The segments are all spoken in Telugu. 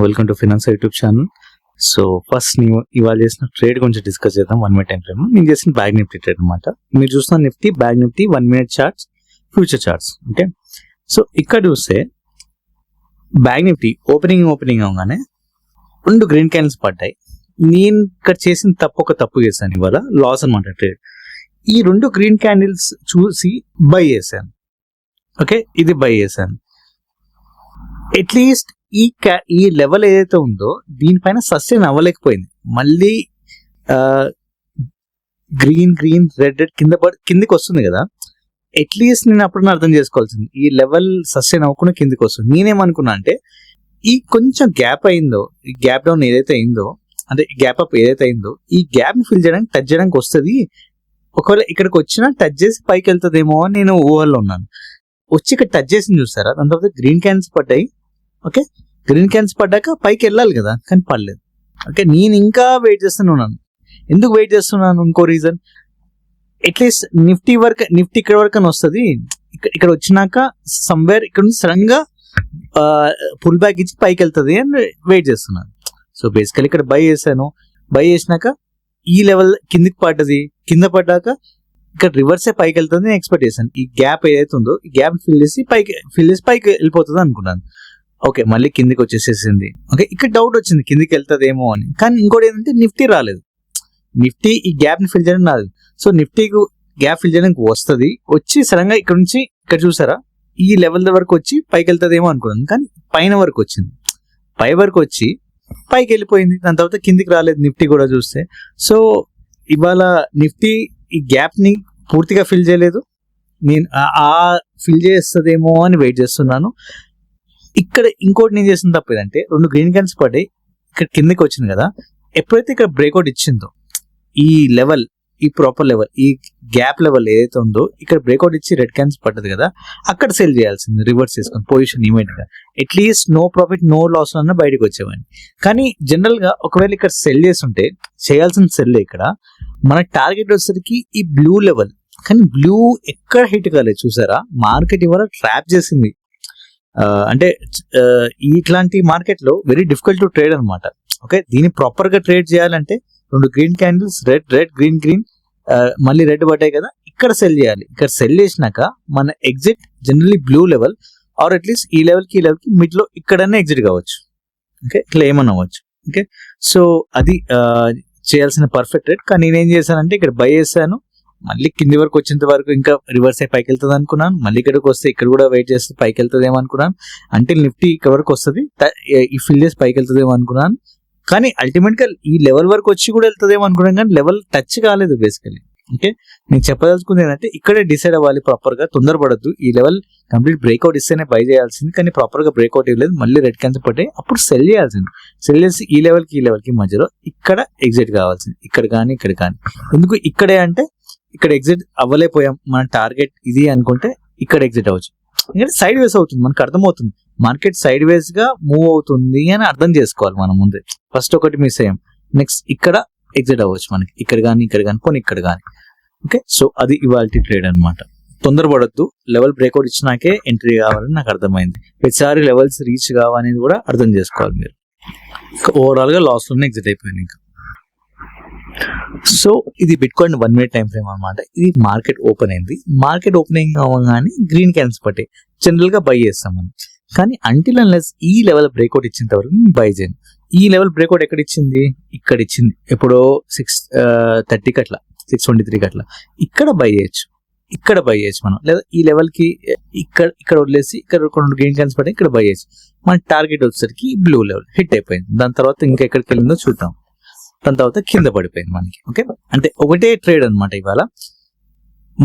Welcome to finance YouTube channel. So first నేను ఇవాళ చేసిన ట్రేడ్ గురించి డిస్కస్ చేద్దాం. 1 minute టైం ఫ్రేమ్. నేను చేసిన బ్యాంక్ నిఫ్టీ ట్రేడ్ అనమాట. మీరు చూస్తున్న Nifty, bank Nifty 1 minute charts, future charts. Okay, so ఇక్కడ చూస్తే బ్యాంక్ నిఫ్టీ ఓపెనింగ్ అవగానే 2 గ్రీన్ క్యాండిల్స్ పడ్డాయి. నేను ఇక్కడ చేసిన తప్పు చేశాను, ఇవాళ లాస్ అనమాట ట్రేడ్. ఈ 2 గ్రీన్ క్యాండిల్స్ చూసి బై చేశాను. ఓకే, ఇది బై చేశాను. అట్లీస్ట్ ఈ లెవెల్ ఏదైతే ఉందో దీనిపైన సస్టైన్ అవ్వలేకపోయింది. మళ్ళీ గ్రీన్ రెడ్ కిందకి వస్తుంది కదా. అట్లీస్ట్ నేను అప్పుడు అర్థం చేసుకోవాల్సింది, ఈ లెవెల్ సస్టైన్ అవ్వకుండా కిందకి వస్తుంది. నేనేమనుకున్నా అంటే ఈ కొంచెం గ్యాప్ అయిందో, ఈ గ్యాప్ డౌన్ ఏదైతే అయిందో, అంటే గ్యాప్ అప్ ఏదైతే అయిందో, ఈ గ్యాప్ ని ఫిల్ చేయడానికి, టచ్ చేయడానికి వస్తుంది. ఒకవేళ ఇక్కడికి వచ్చినా టచ్ చేసి పైకి వెళ్తుందేమో అని నేను ఊహల్లో ఉన్నాను. వచ్చి ఇక్కడ టచ్ చేసి చూస్తారా, దాని తర్వాత గ్రీన్ క్యాన్స్ పడ్డాయి. ఓకే, గ్రీన్ క్యాన్స్ పడ్డాక పైకి వెళ్ళాలి కదా, కానీ పడలేదు. ఓకే, నేను ఇంకా వెయిట్ చేస్తున్నాను. ఎందుకు వెయిట్ చేస్తున్నాను? ఇంకో రీజన్, అట్లీస్ట్ నిఫ్టీ ఇక్కడ వరకు అని వస్తుంది. ఇక్కడ వచ్చినాక సమ్వేర్ ఇక్కడ నుంచి సడన్ గా పుల్ బ్యాక్ ఇచ్చి పైకి వెళ్తుంది అని వెయిట్ చేస్తున్నాను. సో బేసికలీ ఇక్కడ బై చేశాను. బై చేసినాక ఈ లెవెల్ కిందికి పడ్డది, కింద పడ్డాక ఇక్కడ రివర్సే పైకి వెళ్తుంది అని ఎక్స్పెక్ట్ చేశాను. ఈ గ్యాప్ ఏదైతే ఉందో ఈ గ్యాప్ ఫిల్ చేసి పైకి వెళ్ళిపోతుంది అనుకున్నాను. ఓకే, మళ్ళీ కిందికి వచ్చేసేసింది. ఓకే, ఇక్కడ డౌట్ వచ్చింది కిందికి వెళ్తుందేమో అని. కానీ ఇంకోటి ఏంటంటే నిఫ్టీ రాలేదు. నిఫ్టీ ఈ గ్యాప్ ని ఫిల్ చేయడం రాదు. సో నిఫ్టీకి గ్యాప్ ఫిల్ చేయడానికి వస్తుంది. వచ్చి సడన్ గా ఇక్కడ నుంచి ఇక్కడ చూసారా, ఈ లెవెల్ వరకు వచ్చి పైకి వెళ్తుందేమో అనుకున్నాను. కానీ పైన వరకు వచ్చింది. పై వరకు వచ్చి పైకి వెళ్ళిపోయింది. దాని తర్వాత కిందికి రాలేదు నిఫ్టీ కూడా చూస్తే. సో ఇవాళ నిఫ్టీ ఈ గ్యాప్ ని పూర్తిగా ఫిల్ చేయలేదు. నేను ఫిల్ చేస్తుందేమో అని వెయిట్ చేస్తున్నాను. ఇక్కడ ఇంకోటి నేను చేసిన తప్పు ఏదంటే, 2 గ్రీన్ క్యాన్స్ పడ్డాయి, ఇక్కడ కిందకి వచ్చింది కదా. ఎప్పుడైతే ఇక్కడ బ్రేక్అవుట్ ఇచ్చిందో ఈ లెవెల్, ఈ ప్రాపర్ లెవెల్, ఈ గ్యాప్ లెవెల్ ఏదైతే ఉందో ఇక్కడ బ్రేక్అవుట్ ఇచ్చి రెడ్ క్యాన్స్ పడ్డది కదా, అక్కడ సెల్ చేయాల్సింది. రివర్స్ చేసుకొని పొజిషన్ ఇమీడియట్ గా, at least no profit no loss అన్న బయటకు వచ్చేవాడిని. కానీ జనరల్ గా ఒకవేళ ఇక్కడ సెల్ చేస్తుంటే చేయాల్సిన సెల్ ఇక్కడ మన టార్గెట్ వచ్చేసరికి ఈ బ్లూ లెవెల్. కానీ బ్లూ ఎక్కడ హిట్ కాలేదు చూసారా. మార్కెట్ ఇవాళ ట్రాప్ చేసింది. అంటే ఇట్లాంటి మార్కెట్ లో వెరీ డిఫికల్ట్ టు ట్రేడ్ అనమాట. ఓకే, దీన్ని ప్రాపర్ గా ట్రేడ్ చేయాలంటే 2 గ్రీన్ క్యాండిల్స్, రెడ్ గ్రీన్ మళ్ళీ రెడ్ పడ్డాయి కదా, ఇక్కడ సెల్ చేయాలి. ఇక్కడ సెల్ చేసినాక మన exit generally blue level or at least ఈ లెవెల్ కి మిడ్ లో ఇక్కడనే ఎగ్జిట్ కావచ్చు. ఓకే, ఇట్లా ఏమన్నా అవ్వచ్చు. ఓకే, సో అది చేయాల్సిన పర్ఫెక్ట్ రేట్. కానీ నేనేం చేశానంటే ఇక్కడ బై చేశాను. మళ్ళీ కింది వరకు వచ్చేంత వరకు ఇంకా రివర్స్ అయి పైకి వెళ్తుంది అనుకున్నాను. మళ్ళీ ఇక్కడికి వస్తే ఇక్కడ కూడా వెయిట్ చేస్తే పైకి వెళ్తుందేమో అనుకున్నాను. అంటే నిఫ్టీ ఇక్కడ వరకు వస్తుంది, ఈ ఫిల్ చేసి పైకి వెళ్తుందేమో అనుకున్నాను. కానీ అల్టిమేట్ గా ఈ లెవెల్ వరకు వచ్చి కూడా వెళ్తుందేమో అనుకున్నాను. కానీ లెవెల్ టచ్ కాలేదు బేసికలీ. ఓకే, నేను చెప్పదలుచుకుంది ఏంటంటే ఇక్కడే డిసైడ్ అవ్వాలి ప్రాపర్ గా, తొందరపడద్దు. ఈ లెవెల్ కంప్లీట్ బ్రేక్అవుట్ ఇస్తేనే బై చేయాల్సింది. కానీ ప్రాపర్ గా బ్రేక్అవుట్ ఇవ్వలేదు, మళ్ళీ రెడ్ క్యాన్సిల్ పడ్డాయి, అప్పుడు సెల్ చేయాల్సింది. సెల్ చేసి ఈ లెవెల్ కి మధ్యలో ఇక్కడ ఎగ్జిట్ కావాల్సింది. ఇక్కడ కానీ ఇక్కడ కానీ. ఎందుకు ఇక్కడే అంటే ఇక్కడ ఎగ్జిట్ అవ్వలేకపోయాం, మన టార్గెట్ ఇది అనుకుంటే ఇక్కడ ఎగ్జిట్ అవ్వచ్చు. ఎందుకంటే సైడ్ వేస్ అవుతుంది, మనకు అర్థమవుతుంది మార్కెట్ సైడ్ వేస్ గా మూవ్ అవుతుంది అని అర్థం చేసుకోవాలి మనం ముందే. ఫస్ట్ ఒకటి మిస్ అయ్యాం, నెక్స్ట్ ఇక్కడ ఎగ్జిట్ అవ్వచ్చు మనకి, ఇక్కడ కానీ పోనీ ఇక్కడ కానీ. ఓకే, సో అది ఇవాళ ట్రేడ్ అనమాట. తొందరపడద్దు, లెవెల్ బ్రేక్అవుట్ ఇచ్చినాకే ఎంట్రీ కావాలని నాకు అర్థమైంది. ప్రతిసారి లెవెల్స్ రీచ్ కావాలనేది కూడా అర్థం చేసుకోవాలి మీరు. ఓవరాల్ గా లాస్ లోనే ఎగ్జిట్ అయిపోయింది ఇంకా. సో ఇది బిట్కాయిన్ 1 minute టైం ఫ్రేమ్ అనమాట. ఇది మార్కెట్ ఓపెన్ అయింది. మార్కెట్ ఓపెనింగ్ అవ్వగానే గ్రీన్ క్యాన్స్ పట్టాయి. జనరల్ గా బై చేస్తాం మనం. కానీ అంటిల్ అన్లెస్ ఈ లెవెల్ బ్రేక్అవుట్ ఇచ్చేంత వరకు బై చేయను. ఈ లెవెల్ బ్రేక్అవుట్ ఎక్కడ ఇచ్చింది? ఇక్కడ ఇచ్చింది. ఎప్పుడో 630 అట్లా, 623 అట్లా. ఇక్కడ బై చేయొచ్చు మనం. లేదా ఈ లెవెల్ కి ఇక్కడ వదిలేసి ఇక్కడ 2 గ్రీన్ క్యాన్స్ పట్టాయి, ఇక్కడ బై చేయొచ్చు. మన టార్గెట్ వచ్చేసరికి బ్లూ లెవెల్ హిట్ అయిపోయింది. దాని తర్వాత ఇంకా ఎక్కడికి వెళ్ళిందో చూద్దాం. దాని తర్వాత కింద పడిపోయింది మనకి. ఓకే, అంటే ఒకటే ట్రేడ్ అనమాట. ఇవాళ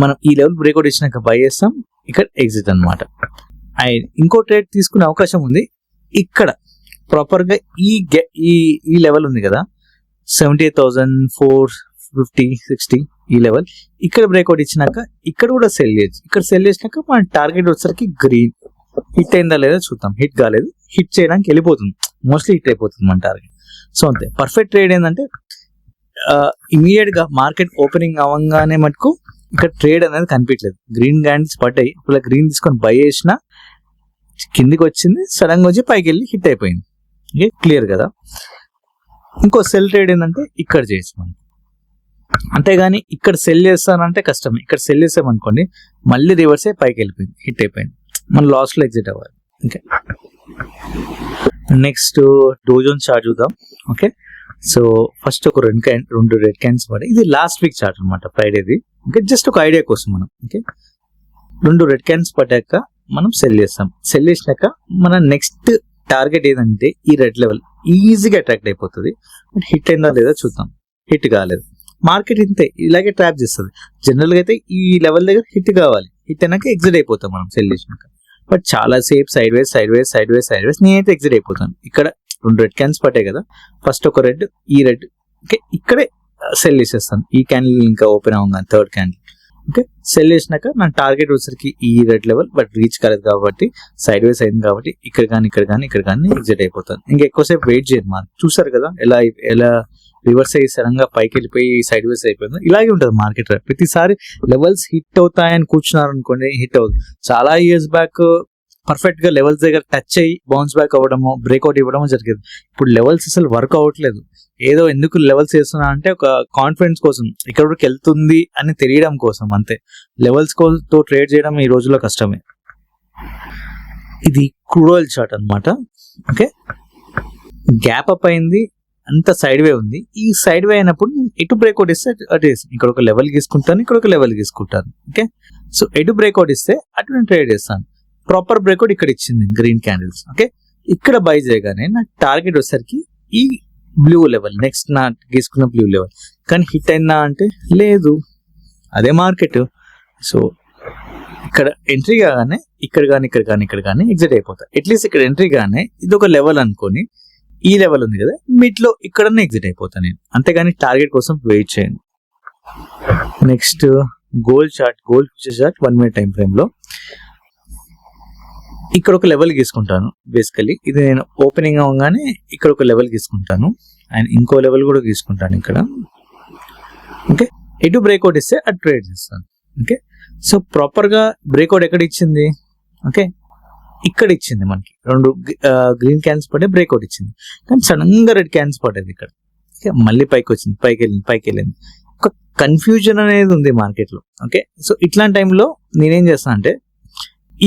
మనం ఈ లెవెల్ బ్రేక్అవుట్ ఇచ్చినాక బై చేస్తాం, ఇక్కడ ఎగ్జిట్ అనమాట. ఇంకో ట్రేడ్ తీసుకునే అవకాశం ఉంది. ఇక్కడ ప్రాపర్ గా ఈ లెవెల్ ఉంది కదా, 78,450-60 ఈ లెవెల్. ఇక్కడ బ్రేక్అవుట్ ఇచ్చినాక ఇక్కడ కూడా సెల్ చేయొచ్చు. ఇక్కడ సెల్ చేసినాక మన టార్గెట్ వచ్చేసరికి గ్రీన్ హిట్ అయిందా లేదా చూద్దాం. హిట్ కాలేదు, హిట్ చేయడానికి వెళ్ళిపోతుంది, మోస్ట్లీ హిట్ అయిపోతుంది మన టార్గెట్. సో అంతే. పర్ఫెక్ట్ ట్రేడ్ ఏంటంటే ఇమీడియట్ గా మార్కెట్ ఓపెనింగ్ అవ్వగానే మటుకు ఇక్కడ ట్రేడ్ అనేది కనిపించలేదు. గ్రీన్ క్యాండిల్స్ పడ్డాయి, ఇప్పుడు గ్రీన్ తీసుకొని బై చేసిన కిందికి వచ్చింది, సడన్ గా వచ్చి పైకి వెళ్ళి హిట్ అయిపోయింది. ఓకే, క్లియర్ కదా. ఇంకో సెల్ ట్రేడ్ ఏంటంటే ఇక్కడ చేయొచ్చు మనం, అంతేగాని ఇక్కడ సెల్ చేస్తానంటే కష్టమే. ఇక్కడ సెల్ చేసామనుకోండి మళ్ళీ రివర్స్ అయ్యి పైకి వెళ్ళిపోయింది, హిట్ అయిపోయింది, మన లాస్ లో ఎగ్జిట్ అవ్వాలి. ఓకే, నెక్స్ట్ డోజోన్ చార్ట్ చూద్దాం. ఓకే, సో ఫస్ట్ ఒక రెండు రెడ్ క్యాన్స్ పడాయి. ఇది లాస్ట్ వీక్ చార్ట్ అనమాట, ఫ్రైడేది. ఓకే, జస్ట్ ఒక ఐడియా కోసం మనం. ఓకే, 2 రెడ్ క్యాన్స్ పడ్డాక మనం సెల్ చేస్తాం. సెల్ చేసినాక మన నెక్స్ట్ టార్గెట్ ఏదంటే ఈ రెడ్ లెవెల్ ఈజీగా అట్రాక్ట్ అయిపోతుంది. బట్ హిట్ అయిందా లేదా చూద్దాం. హిట్ కాలేదు, మార్కెట్ ఇంతే ఇలాగే ట్రాప్ చేస్తుంది. జనరల్ గా అయితే ఈ లెవెల్ దగ్గర హిట్ కావాలి, హిట్ అయినాక ఎగ్జిట్ అయిపోతాం మనం సెల్ చేసినాక. బట్ చాలా సేపు సైడ్ వేస్ నేనైతే ఎగ్జిట్ అయిపోతాను. ఇక్కడ 2 రెడ్ క్యాన్స్ పట్టాయి కదా, ఫస్ట్ ఒక రెడ్, ఈ రెడ్. ఓకే, ఇక్కడే సెల్ చేసేస్తాను. ఈ క్యాండిల్ ఇంకా ఓపెన్ అవ్వగానే థర్డ్ క్యాండిల్. ఓకే, సెల్ చేసినాక నా టార్గెట్ వచ్చేసరికి ఈ రెడ్ లెవెల్, బట్ రీచ్ కాలేదు కాబట్టి సైడ్ వేస్ అయింది కాబట్టి ఇక్కడ కానీ ఎగ్జిట్ అయిపోతాను. ఇంకా ఎక్కువసేపు వెయిట్ చేయను. మార్కెట్ చూసారు కదా ఎలా రివర్స్ అయ్యి సడన్ గా పైకి వెళ్ళిపోయి సైడ్ వేస్ అయిపోయింది. ఇలాగే ఉంటుంది మార్కెట్. ప్రతిసారి లెవెల్స్ హిట్ అవుతాయని కూర్చున్నారు అనుకోండి, హిట్ అవుతుంది. చాలా ఇయర్స్ బ్యాక్ పర్ఫెక్ట్ గా లెవెల్స్ దగ్గర టచ్ అయ్యి బౌన్స్ బ్యాక్ అవ్వడము, బ్రేక్అవుట్ ఇవ్వడము జరిగేది. ఇప్పుడు లెవెల్స్ అసలు వర్క్ అవ్వట్లేదు. ఏదో ఎందుకు లెవెల్స్ చేస్తున్నా అంటే ఒక కాన్ఫిడెన్స్ కోసం, ఇక్కడ వరకు వెళ్తుంది అని తెలియడం కోసం అంతే. లెవెల్స్ తో ట్రేడ్ చేయడం ఈ రోజుల్లో కష్టమే. ఇది క్రూడ్ ఆయిల్ చార్ట్ అనమాట. ఓకే, గ్యాప్ అప్ అయింది, అంత సైడ్ వే ఉంది. ఈ సైడ్ వే అయినప్పుడు ఎటు బ్రేక్అవుట్ ఇస్తే అటు వేస్తాను. ఇక్కడ ఒక లెవెల్ గీసుకుంటాను, ఇక్కడ ఒక లెవెల్ గీసుకుంటాను. ఓకే, సో ఎటు బ్రేక్అవుట్ ఇస్తే అటు నేను ట్రేడ్ చేస్తాను. ప్రాపర్ బ్రేక్అవుట్ ఇక్కడ ఇచ్చింది గ్రీన్ క్యాండిల్స్. ఓకే, ఇక్కడ బై చేయగానే నా టార్గెట్ వచ్చేసరికి ఈ బ్లూ లెవెల్, నెక్స్ట్ నా గీసుకున్న బ్లూ లెవెల్. కానీ హిట్ అయిందా అంటే లేదు, అదే మార్కెట్. సో ఇక్కడ ఎంట్రీ కాగానే ఇక్కడ కానీ ఎగ్జిట్ అయిపోతా. అట్లీస్ట్ ఇక్కడ ఎంట్రీ గానే ఇది ఒక లెవెల్ అనుకొని, ఈ లెవెల్ ఉంది కదా మిడ్ లో, ఇక్కడనే ఎగ్జిట్ అయిపోతాను నేను, అంతేగాని టార్గెట్ కోసం వెయిట్ చేయను. Next gold chart, gold future chart 1 minute time frame లో ఇక్కడ ఒక లెవెల్ గీసుకుంటాను. బేసికలీ ఇది నేను ఓపెనింగ్ అవగానే ఇక్కడ ఒక లెవెల్ గీసుకుంటాను, అండ్ ఇంకో లెవెల్ కూడా గీసుకుంటాను ఇక్కడ. ఓకే, ఎటు బ్రేక్అవుట్ ఇస్తే అటు ట్రేడ్ చేస్తాను. ఓకే, సో ప్రాపర్ గా బ్రేక్అవుట్ ఎక్కడ ఇచ్చింది? ఓకే, ఇక్కడ ఇచ్చింది మనకి. 2 గ్రీన్ క్యాన్స్ పడే బ్రేక్అవుట్ ఇచ్చింది, కానీ సడన్ గా రెడ్ క్యాన్స్ పడేది ఇక్కడ. ఓకే, మళ్ళీ పైకి వచ్చింది, పైకి వెళ్ళింది. ఒక కన్ఫ్యూజన్ అనేది ఉంది మార్కెట్ లో. ఓకే, సో ఇట్లాంటి టైంలో నేనేం చేస్తాను అంటే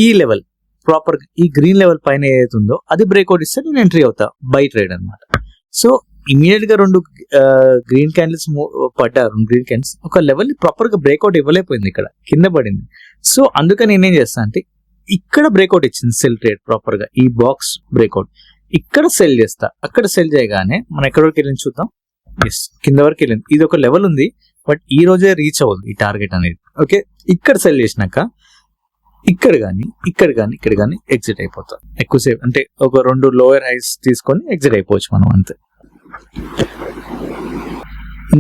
ఈ లెవెల్ ప్రాపర్ ఈ గ్రీన్ లెవెల్ పైన ఏదైతే ఉందో అది బ్రేక్అవుట్ ఇస్తే నేను ఎంట్రీ అవుతా, బై ట్రేడ్ అనమాట. సో ఇమీడియట్ గా 2 గ్రీన్ క్యాండిల్స్ పడ్డారు, 2 గ్రీన్ క్యాండిల్స్ ఒక లెవెల్ ప్రాపర్ గా బ్రేక్అవుట్ ఇవ్వలేకపోయింది, ఇక్కడ కింద పడింది. సో అందుకని నేనేం చేస్తాను అంటే ఇక్కడ బ్రేక్అవుట్ ఇచ్చింది సెల్ ట్రేడ్ ప్రాపర్ గా, ఈ బాక్స్ బ్రేక్అవుట్ ఇక్కడ సెల్ చేస్తా. అక్కడ సెల్ చేయగానే మనం ఎక్కడ వరకు వెళ్ళింది చూద్దాం. ఎస్, కింద వరకు వెళ్ళింది. ఇది ఒక లెవెల్ ఉంది, బట్ ఈ రోజే రీచ్ అవ్వదు ఈ టార్గెట్ అనేది. ఓకే, ఇక్కడ సెల్ చేసినాక ఇక్కడ కానీ ఎగ్జిట్ అయిపోతాం. ఎక్కువసేపు అంటే ఒక 2 లోయర్ హైస్ తీసుకొని ఎగ్జిట్ అయిపోవచ్చు మనం, అంతే.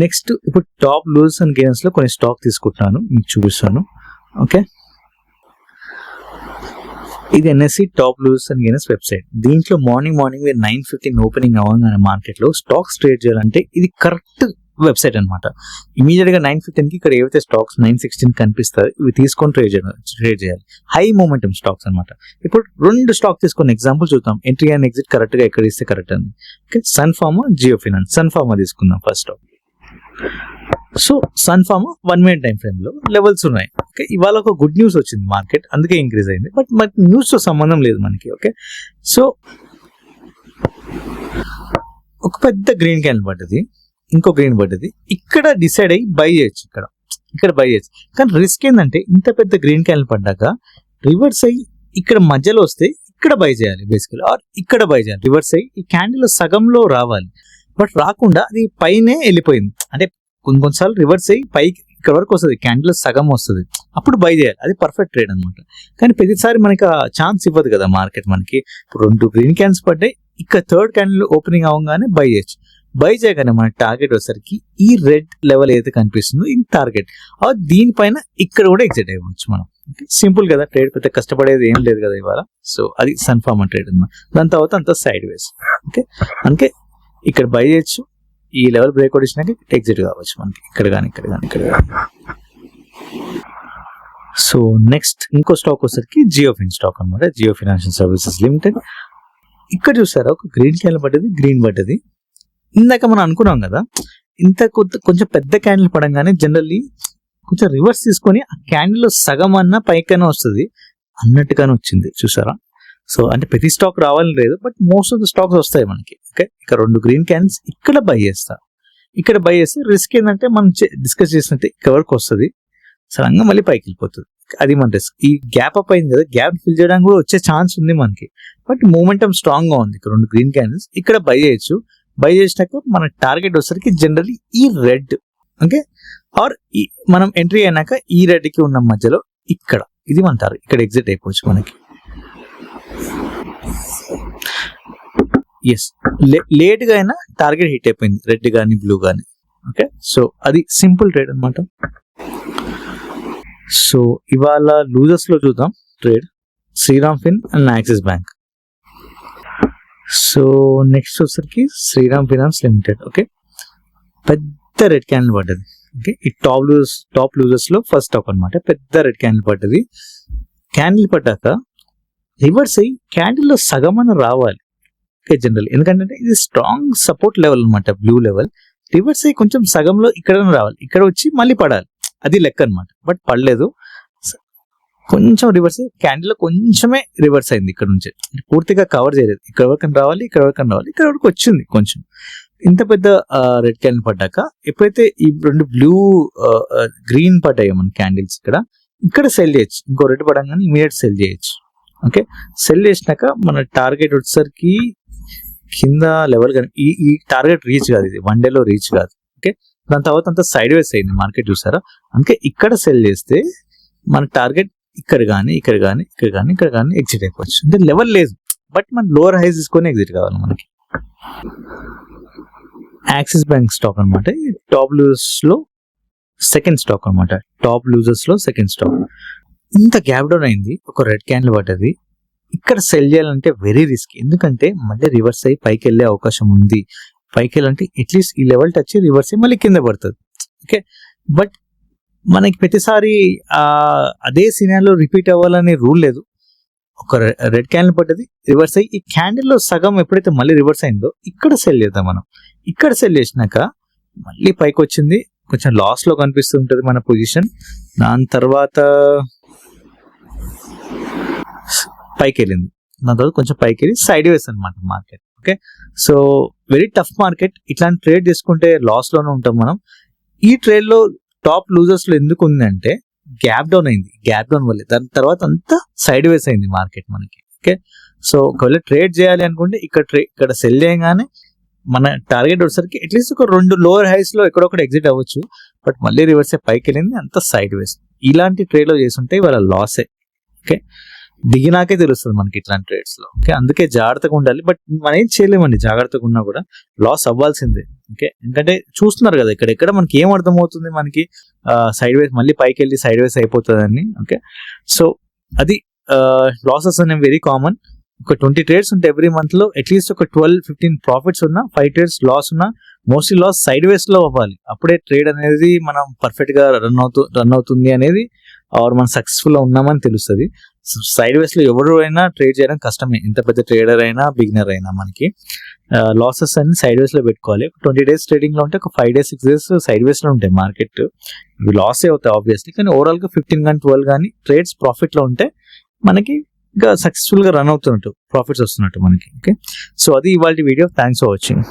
నెక్స్ట్ ఇప్పుడు టాప్ లూజర్స్ అండ్ గెయినర్స్ లో కొన్ని స్టాక్ తీసుకుంటున్నాను, మీకు చూపిస్తాను. ఓకే, ఇది NSC top losers and gainers website. దీంట్లో మార్నింగ్ 9:15 ఓపెనింగ్ అవ్వగానే మార్కెట్ లో స్టాక్స్ ట్రేడ్ చేయాలంటే ఇది కరెక్ట్ వెబ్సైట్ అనమాట. ఇమీడియట్ గా 9:15 కి ఇక్కడ ఏవైతే స్టాక్స్ 9:16 కనిపిస్తాయి ఇవి తీసుకొని ట్రేడ్ చేయాలి. హై మూమెంటం స్టాక్స్ అనమాట. ఇప్పుడు 2 స్టాక్ తీసుకొని ఎగ్జాంపుల్ చూద్దాం. ఎంట్రీ అండ్ ఎగ్జిట్ కరెక్ట్ గా ఎక్కడ ఇస్తే కరెక్ట్ అని. ఓకే, సన్ ఫార్మా, జియో ఫైనాన్స్. సన్ ఫార్మా తీసుకుందాం first stock. So Sun Pharma 1 minute time frame లో లెవెల్స్ ఉన్నాయి. ఓకే, ఇవాళ ఒక గుడ్ న్యూస్ వచ్చింది, మార్కెట్ అందుకే ఇంక్రీజ్ అయింది. బట్ న్యూస్ తో సంబంధం లేదు మనకి. ఓకే, సో ఒక పెద్ద గ్రీన్ క్యాండిల్ పడ్డది, ఇంకో గ్రీన్ పడ్డది. ఇక్కడ డిసైడ్ అయ్యి బై చేయొచ్చు, ఇక్కడ బై చేయొచ్చు. కానీ రిస్క్ ఏంటంటే ఇంత పెద్ద గ్రీన్ క్యాండిల్ పడ్డాక రివర్స్ అయ్యి ఇక్కడ మధ్యలో వస్తే ఇక్కడ బై చేయాలి బేసికలీ, ఆర్ ఇక్కడ బై చేయాలి. రివర్స్ అయ్యి ఈ క్యాండిల్ సగంలో రావాలి, బట్ రాకుండా అది పైనే వెళ్ళిపోయింది. అంటే కొన్నిసార్లు రివర్స్ అయ్యి పైకి ఇక్కడ వరకు వస్తుంది, క్యాండిల్ సగం వస్తుంది, అప్పుడు బై చేయాలి. అది పర్ఫెక్ట్ ట్రేడ్ అనమాట. కానీ ప్రతిసారి మనకి ఆ ఛాన్స్ ఇవ్వదు కదా మార్కెట్ మనకి. ఇప్పుడు 2 గ్రీన్ క్యాండిల్స్ పడ్డాయి, ఇక్కడ థర్డ్ క్యాండిల్ ఓపెనింగ్ అవ్వగానే బై చేయొచ్చు. బై చేయగానే మన టార్గెట్ వచ్చేసరికి ఈ రెడ్ లెవెల్ ఏదైతే కనిపిస్తుందో ఈ టార్గెట్, దీనిపైన ఇక్కడ కూడా ఎగ్జిట్ అవ్వచ్చు మనం. సింపుల్ కదా ట్రేడ్, పెద్ద కష్టపడేది ఏం లేదు కదా ఇవాళ. సో అది సన్ ఫార్మా ట్రేడ్ అనమాట. దాని తర్వాత అంతా సైడ్ వేస్. ఓకే, అందుకే ఇక్కడ బై చేయొచ్చు, ఈ లెవెల్ బ్రేక్అవుట్ ఇచ్చినాక ఎగ్జిట్ కావచ్చు మనకి ఇక్కడ కానీ. సో నెక్స్ట్ ఇంకో స్టాక్ వచ్చేసరికి జియో ఫిన్ స్టాక్ అనమాట. Jio financial services limited. ఇక్కడ చూసారా ఒక గ్రీన్ క్యాండిల్ పడ్డది, గ్రీన్ పడ్డది. ఇందాక మనం అనుకున్నాం కదా, ఇంత కొంచెం పెద్ద క్యాండిల్ పడంగానే జనరల్లీ కొంచెం రివర్స్ తీసుకొని ఆ క్యాండిల్ లో సగం అన్న పైకైనా వస్తుంది అన్నట్టుగానే వచ్చింది చూసారా. సో అంటే ప్రతి స్టాక్ రావాలని లేదు, but most of the stocks వస్తాయి మనకి. ఓకే, ఇక 2 గ్రీన్ క్యాండిల్స్ ఇక్కడ బై చేస్తా. ఇక్కడ బై చేస్తే రిస్క్ ఏంటంటే మనం డిస్కస్ చేసినట్టే ఇక్కడ వరకు వస్తుంది, సడన్గా మళ్ళీ పైకి వెళ్ళిపోతుంది. అది మన రిస్క్. ఈ గ్యాప్ అప్ అయింది కదా, గ్యాప్ ఫిల్ చేయడానికి కూడా వచ్చే ఛాన్స్ ఉంది మనకి, బట్ మూమెంటం స్ట్రాంగ్ గా ఉంది. ఇక్కడ 2 గ్రీన్ క్యాండిల్స్ ఇక్కడ బై చేయొచ్చు. బై చేసినాక మన టార్గెట్ వచ్చేసరికి జనరల్లీ ఈ రెడ్. ఓకే, ఆర్ మనం ఎంట్రీ అయినాక ఈ రెడ్ కి ఉన్న మధ్యలో ఇక్కడ ఇది మన టార్గెట్. ఇక్కడ ఎగ్జిట్ అయిపోవచ్చు మనకి. ఎస్, లేట్ గా అయినా టార్గెట్ హిట్ అయిపోయింది, రెడ్ గానీ బ్లూ గానీ. ఓకే, సో అది సింపుల్ ట్రేడ్ అనమాట. సో ఇవాళ లూజర్స్ లో చూద్దాం trade Shriram fin and Axis bank. So next వచ్చరికి శ్రీరామ్ ఫినాన్స్ లిమిటెడ్. ఓకే, పెద్ద రెడ్ క్యాండిల్ పడ్డది. ఓకే, ఈ టాప్ లూజర్స్ లో ఫస్ట్ స్టాక్ అనమాట. పెద్ద రెడ్ క్యాండిల్ పడ్డది. క్యాండిల్ పడ్డాక రివర్స్ అయ్యి క్యాండిల్ లో సగమన రావాలి. ఓకే, జనరల్ ఎందుకంటే ఇది స్ట్రాంగ్ సపోర్ట్ లెవెల్ అనమాట, బ్లూ లెవెల్. రివర్స్ అయ్యి కొంచెం సగంలో ఇక్కడ రావాలి, ఇక్కడ వచ్చి మళ్ళీ పడాలి, అది లెక్క అనమాట. బట్ పడలేదు, కొంచెం రివర్స్ అయ్యి క్యాండిల్ లో కొంచెమే రివర్స్ అయింది. ఇక్కడ నుంచి పూర్తిగా కవర్ చేయలేదు. ఇక్కడ వరకు రావాలి, ఇక్కడ వరకు రావాలి, ఇక్కడ వరకు వచ్చింది కొంచెం. ఇంత పెద్ద రెడ్ క్యాండిల్ పడ్డాక ఎప్పుడైతే ఈ 2 బ్లూ గ్రీన్ పడ్డాయో మన క్యాండిల్స్ ఇక్కడ సెల్ చేయొచ్చు. ఇంకో రెడ్ పడంగానే ఇమీడియట్ సెల్ చేయొచ్చు. ఓకే, సెల్ చేసినాక మన టార్గెట్ వచ్చేసరికి కింద లెవెల్ కానీ ఈ టార్గెట్ రీచ్ కాదు, ఇది 1 డేలో రీచ్ కాదు. ఓకే, దాని తర్వాత అంతా సైడ్ వేస్ అయింది మార్కెట్ చూసారా. అందుకే ఇక్కడ సెల్ చేస్తే మన టార్గెట్ ఇక్కడ కానీ ఇక్కడ కానీ ఇక్కడ కానీ ఇక్కడ కానీ ఎగ్జిట్ అయిపోవచ్చు. అంటే లెవెల్ లేదు, బట్ మన లోవర్ హైస్ తీసుకొని ఎగ్జిట్ కావాలి మనకి. యాక్సిస్ బ్యాంక్ స్టాక్ అనమాట, టాప్ లూజర్స్ లో సెకండ్ స్టాక్ అనమాట. టాప్ లూజర్స్ లో సెకండ్ స్టాక్. ఇంత గ్యాప్ డౌన్ అయింది, ఒక రెడ్ క్యాండిల్ పడ్డది. ఇక్కడ సెల్ చేయాలంటే వెరీ రిస్క్, ఎందుకంటే మళ్ళీ రివర్స్ అయ్యి పైకి వెళ్ళే అవకాశం ఉంది. పైకి వెళ్ళాలంటే అట్లీస్ట్ ఈ లెవెల్ టచ్ రివర్స్ అయ్యి మళ్ళీ కింద పడుతుంది. ఓకే, బట్ మనకి ప్రతిసారి అదే సినారియోలో రిపీట్ అవ్వాలనే రూల్ లేదు. ఒక రెడ్ క్యాండిల్ పడ్డది, రివర్స్ అయ్యి ఈ క్యాండిల్ లో సగం ఎప్పుడైతే మళ్ళీ రివర్స్ అయిందో ఇక్కడ సెల్ చేద్దాం మనం. ఇక్కడ సెల్ చేసినాక మళ్ళీ పైకి వచ్చింది, కొంచెం లాస్ లో కనిపిస్తుంటది మన పొజిషన్. దాని తర్వాత పైకి వెళ్ళింది, దాని తర్వాత కొంచెం పైకి వెళ్ళి సైడ్ వేస్ అనమాట market. Okay, so very tough market. ఇట్లాంటి ట్రేడ్ చేసుకుంటే లాస్ లోనే ఉంటాం మనం. ఈ ట్రేడ్ లో టాప్ లూజర్స్ లో ఎందుకు ఉంది అంటే గ్యాప్ డౌన్ అయింది, గ్యాప్ డౌన్ వల్లే. దాని తర్వాత అంతా సైడ్ వేస్ అయింది మార్కెట్ మనకి. ఓకే, సో ఒకవేళ ట్రేడ్ చేయాలి అనుకుంటే ఇక్కడ సెల్ చేయగానే మన టార్గెట్ వచ్చేసరికి అట్లీస్ట్ ఒక 2 లోవర్ హైస్ లో ఎక్కడొక్కడ ఎగ్జిట్ అవ్వచ్చు. బట్ మళ్ళీ రివర్స్ పైకి వెళ్ళింది, అంత సైడ్ వేస్. ఇలాంటి ట్రేడ్ లో చేస్తుంటే ఇవాళ లాసే. ఓకే, దిగినాకే తెలుస్తుంది మనకి ఇట్లాంటి ట్రేడ్స్ లో. ఓకే, అందుకే జాగ్రత్తగా ఉండాలి. బట్ మనం ఏం చేయలేమండి, జాగ్రత్తగా ఉన్నా కూడా లాస్ అవ్వాల్సిందే. ఓకే, ఎందుకంటే చూస్తున్నారు కదా ఇక్కడ మనకి ఏం అర్థమవుతుంది, మనకి సైడ్ వేస్ మళ్ళీ పైకి వెళ్ళి సైడ్ వేస్ అయిపోతుందని. ఓకే, సో అది లాసెస్ అనేవి వెరీ కామన్. ఒక 20 ట్రేడ్స్ ఉంటే ఎవ్రీ మంత్ లో అట్లీస్ట్ ఒక 12-15 ప్రాఫిట్స్ ఉన్నా, 5 ట్రేడ్స్ లాస్ ఉన్నా, మోస్ట్లీ లాస్ సైడ్ వేస్ లో అవ్వాలి. అప్పుడే ట్రేడ్ అనేది మనం పర్ఫెక్ట్ గా రన్ అవుతుంది అనేది, ఆర్ మనం సక్సెస్ఫుల్ గా ఉన్నామని తెలుస్తుంది. సైడ్ వేస్ లో ఎవరు అయినా ట్రేడ్ చేయడం కష్టమే, ఎంత పెద్ద ట్రేడర్ అయినా బిగినర్ అయినా. మనకి లాసెస్ అన్ని సైడ్ వేస్ లో పెట్టుకోవాలి. 20 డేస్ ట్రేడింగ్ లో ఉంటే ఒక 5 డేస్ 6 డేస్ సైడ్ వేస్ లో ఉంటాయి మార్కెట్. ఇవి లాస్ అవుతాయి ఆబ్వియస్లీ, కానీ ఓవరాల్ గా 15 కానీ 12 కానీ ట్రేడ్స్ ప్రాఫిట్ లో ఉంటే మనకి ఇంకా సక్సెస్ఫుల్ గా రన్ అవుతున్నట్టు, ప్రాఫిట్స్ వస్తున్నట్టు మనకి. ఓకే, సో అది ఇవాళ వీడియో. Thanks for watching.